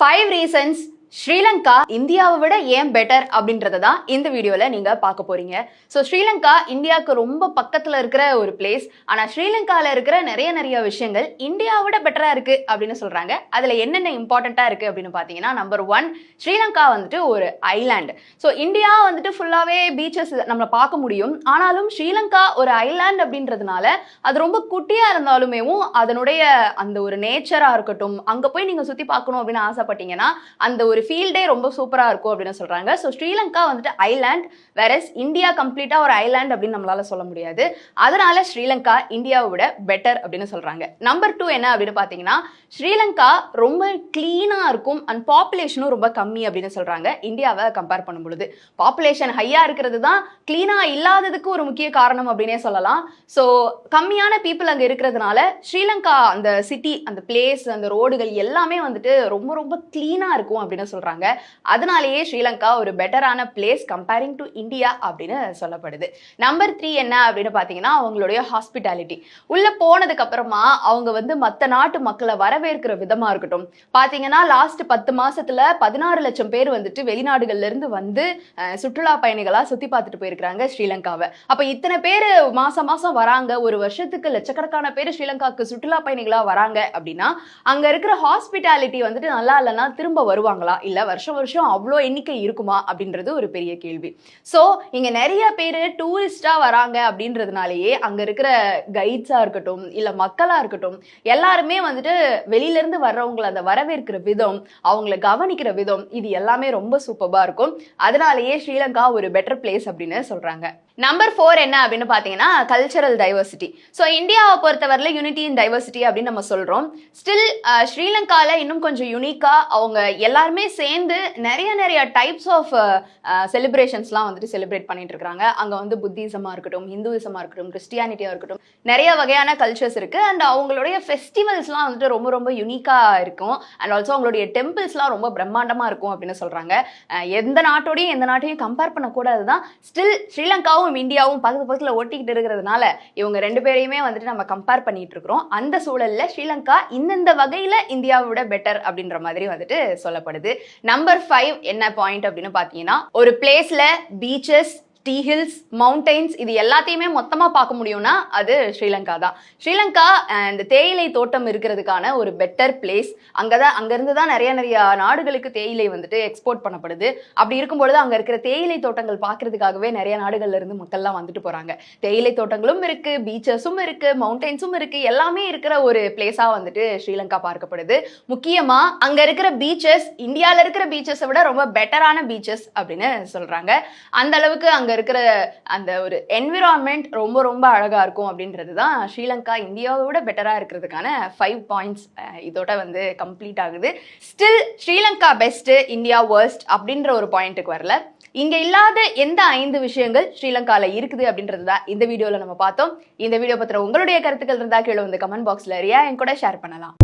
5 reasons Sri Lanka இந்தியாவை விட ஏன் பெட்டர் அப்படின்றத தான் இந்த வீடியோல நீங்க பார்க்க போறீங்க. ஸோ ஸ்ரீலங்கா இந்தியாவுக்கு ரொம்ப பக்கத்துல இருக்கிற ஒரு பிளேஸ். ஆனா ஸ்ரீலங்கால இருக்கிற நிறைய விஷயங்கள் இந்தியாவை விட பெட்டரா இருக்கு அப்படின்னு சொல்றாங்க. அதுல என்னென்ன இம்பார்ட்டண்டா இருக்கு அப்படின்னு பாத்தீங்கன்னா, நம்பர் 1, ஸ்ரீலங்கா வந்துட்டு ஒரு ஐலாண்ட். ஸோ இந்தியா வந்துட்டு ஃபுல்லாவே பீச்சஸ் நம்மள பார்க்க முடியும். ஆனாலும் ஸ்ரீலங்கா ஒரு ஐலாண்ட் அப்படின்றதுனால அது ரொம்ப குட்டியா இருந்தாலுமேவும் அதனுடைய அந்த ஒரு நேச்சரா இருக்கட்டும், அங்க போய் நீங்க சுத்தி பார்க்கணும் அப்படின்னு ஆசைப்பட்டீங்கன்னா அந்த ஒரு ஃபீல்டே ரொம்ப சூப்பரா இருக்கும் அப்படின்னு சொல்றாங்க. ஸோ ஸ்ரீலங்கா வந்துட்டு ஐலாண்ட், வேறஸ் இந்தியா கம்ப்ளீட்டா ஒரு ஐலாண்ட் அப்படின்னு நம்மளால சொல்ல முடியாது. அதனால ஸ்ரீலங்கா இந்தியாவை விட பெட்டர் அப்படின்னு சொல்றாங்க. நம்பர் 2 என்ன அப்படின்னு பாத்தீங்கன்னா, ஸ்ரீலங்கா ரொம்ப கிளீனா இருக்கும் அண்ட் பாப்புலேஷனும் ரொம்ப கம்மி அப்படின்னு சொல்றாங்க. இந்தியாவை கம்பேர் பண்ணும் பொழுது பாப்புலேஷன் ஹையா இருக்கிறது தான் கிளீனா இல்லாததுக்கு ஒரு முக்கிய காரணம் அப்படின்னே சொல்லலாம். ஸோ கம்மியான பீப்புள் அங்க இருக்கிறதுனால ஸ்ரீலங்கா அந்த சிட்டி, அந்த பிளேஸ், அந்த ரோடுகள் எல்லாமே வந்துட்டு ரொம்ப ரொம்ப கிளீனா இருக்கும் அப்படின்னு சொல்றாங்க. அதனாலேயே ஸ்ரீலங்கா ஒரு பெட்டரான பிளேஸ் கம்பேரிங் டு இந்தியா அப்படின்னு சொல்லப்படுது. நம்பர் 3 என்ன அப்படின்னு பாத்தீங்கன்னா, அவங்களுடைய ஹாஸ்பிட்டாலிட்டி. உள்ள போனதுக்கு அப்புறமா அவங்க வந்து மத்த நாட்டு மக்களை வரவேற்கிற விதமா இருக்கட்டும். பாத்தீங்கன்னா லாஸ்ட் 10 மாசத்துல 16 லட்சம் பேர் வந்துட்டு வெளிநாடுகள்ல இருந்து வந்து சுற்றுலா பயணிகளா சுத்தி பார்த்துட்டு போயிருக்காங்க ஸ்ரீலங்காவை. அப்ப இத்தனை பேர் மாசம் மாசம் வராங்க, ஒரு வருஷத்துக்கு லட்சக்கணக்கான பேர் ஸ்ரீலங்காவுக்கு சுற்றுலா பயணிகளா வராங்க அப்படின்னா அங்க இருக்கிற ஹாஸ்பிட்டாலிட்டி வந்துட்டு நல்லா இல்லைன்னா திரும்ப வருவாங்களா, இல்ல வருஷம் வருஷம் அவ்வளோ எண்ணிக்கை இருக்குமா அப்படின்றது ஒரு பெரிய கேள்வி. ஸோ இங்க நிறைய பேர் டூரிஸ்டா வராங்க அப்படின்றதுனாலேயே அங்க இருக்கிற கைட்ஸா இருக்கட்டும், இல்ல மக்களா இருக்கட்டும், எல்லாருமே வந்துட்டு வெளியில இருந்து வர்றவங்களை அந்த வரவேற்கிற விதம், அவங்களை கவனிக்கிற விதம், இது எல்லாமே ரொம்ப சூப்பரா இருக்கும். அதனாலேயே ஸ்ரீலங்கா ஒரு பெட்டர் பிளேஸ் அப்படின்னு சொல்றாங்க. நம்பர் 4 என்ன அப்படின்னு பாத்தீங்கன்னா, கல்ச்சரல் டைவர்சிட்டி. ஸோ இந்தியாவை பொறுத்தவரையில யூனிட்டி இன் டைவர்சிட்டி அப்படின்னு நம்ம சொல்றோம். ஸ்டில் ஸ்ரீலங்கால இன்னும் கொஞ்சம் யூனிக்கா அவங்க எல்லாருமே சேர்ந்து நிறைய டைப்ஸ் ஆஃப் செலிப்ரேஷன்ஸ்லாம் வந்துட்டு செலிப்ரேட் பண்ணிட்டு இருக்காங்க. அங்க வந்து புத்திசமா இருக்கட்டும், ஹிந்துவிசமா இருக்கட்டும், கிறிஸ்டியானிட்டியா இருக்கட்டும், நிறைய வகையான கல்ச்சர்ஸ் இருக்கு. அண்ட் அவங்களுடைய ஃபெஸ்டிவல்ஸ்லாம் வந்துட்டு ரொம்ப ரொம்ப யூனிக்கா இருக்கும். அண்ட் ஆல்சோ அவங்களுடைய டெம்பிள்ஸ்லாம் ரொம்ப பிரம்மாண்டமா இருக்கும் அப்படின்னு சொல்றாங்க. எந்த நாட்டையும் கம்பேர் பண்ணக்கூடாது தான். ஸ்டில் ஸ்ரீலங்காவும் இந்தியாவும் பக்கத்துல ஒட்டிக்கிட்டு இருக்கிறதுனால இவங்க 2 பேரையுமே வந்துட்டு நம்ம கம்பேர் பண்ணிட்டு இருக்கிறோம். அந்த சூழல்ல ஸ்ரீலங்கா இந்த வகையில இந்தியாவை விட பெட்டர் அப்படின்ற மாதிரி வந்துட்டு சொல்லப்படுது. நம்பர் 5 என்ன பாயிண்ட் அப்படின்னு பாத்தீங்கன்னா, ஒரு பிளேஸ்ல பீச்சஸ், டீ ஹில்ஸ், மவுண்டைன்ஸ் இது எல்லாத்தையுமே மொத்தமா பார்க்க முடியும்னா அது ஸ்ரீலங்கா தான். ஸ்ரீலங்கா இந்த தேயிலை தோட்டம் இருக்கிறதுக்கான ஒரு பெட்டர் பிளேஸ். அங்கிருந்து தான் நிறைய நாடுகளுக்கு தேயிலை வந்துட்டு எக்ஸ்போர்ட் பண்ணப்படுது. அப்படி இருக்கும்பொழுது அங்க இருக்கிற தேயிலை தோட்டங்கள் பார்க்கறதுக்காகவே நிறைய நாடுகள்ல இருந்து மக்கள்லாம் வந்துட்டு போறாங்க. தேயிலை தோட்டங்களும் இருக்கு, பீச்சஸும் இருக்கு, மவுண்டைன்ஸும் இருக்கு, எல்லாமே இருக்கிற ஒரு பிளேஸா வந்துட்டு ஸ்ரீலங்கா பார்க்கப்படுது. முக்கியமா அங்க இருக்கிற பீச்சஸ் இந்தியால இருக்கிற பீச்சஸை விட ரொம்ப பெட்டரான பீச்சஸ் அப்படின்னு சொல்றாங்க. அந்த அளவுக்கு அங்க இருக்கிற அந்த ஒரு என்விரான்மெண்ட் ரொம்ப ரொம்ப அழகா இருக்கும் அப்படின்றது தான் ஸ்ரீலங்கா இந்தியாவை விட பெட்டரா இருக்கிறதுக்கான 5 பாயிண்ட்ஸ் இதோட வந்து கம்ப்ளீட் ஆகுது. Still Sri Lanka best, India worst அப்படின்ற ஒரு பாயிண்ட்டுக்கு வரல. இங்க இல்லாத எந்த 5 விஷயங்கள் ஸ்ரீலங்கால இருக்குது அப்படின்றது தான் இந்த வீடியோல நம்ம பார்த்தோம். இந்த வீடியோ பத்திர உங்களுடைய கருத்துக்கள் இருந்தா கீழே வந்து கமெண்ட் பாக்ஸ்ல என் கூட ஷேர் பண்ணலாம்.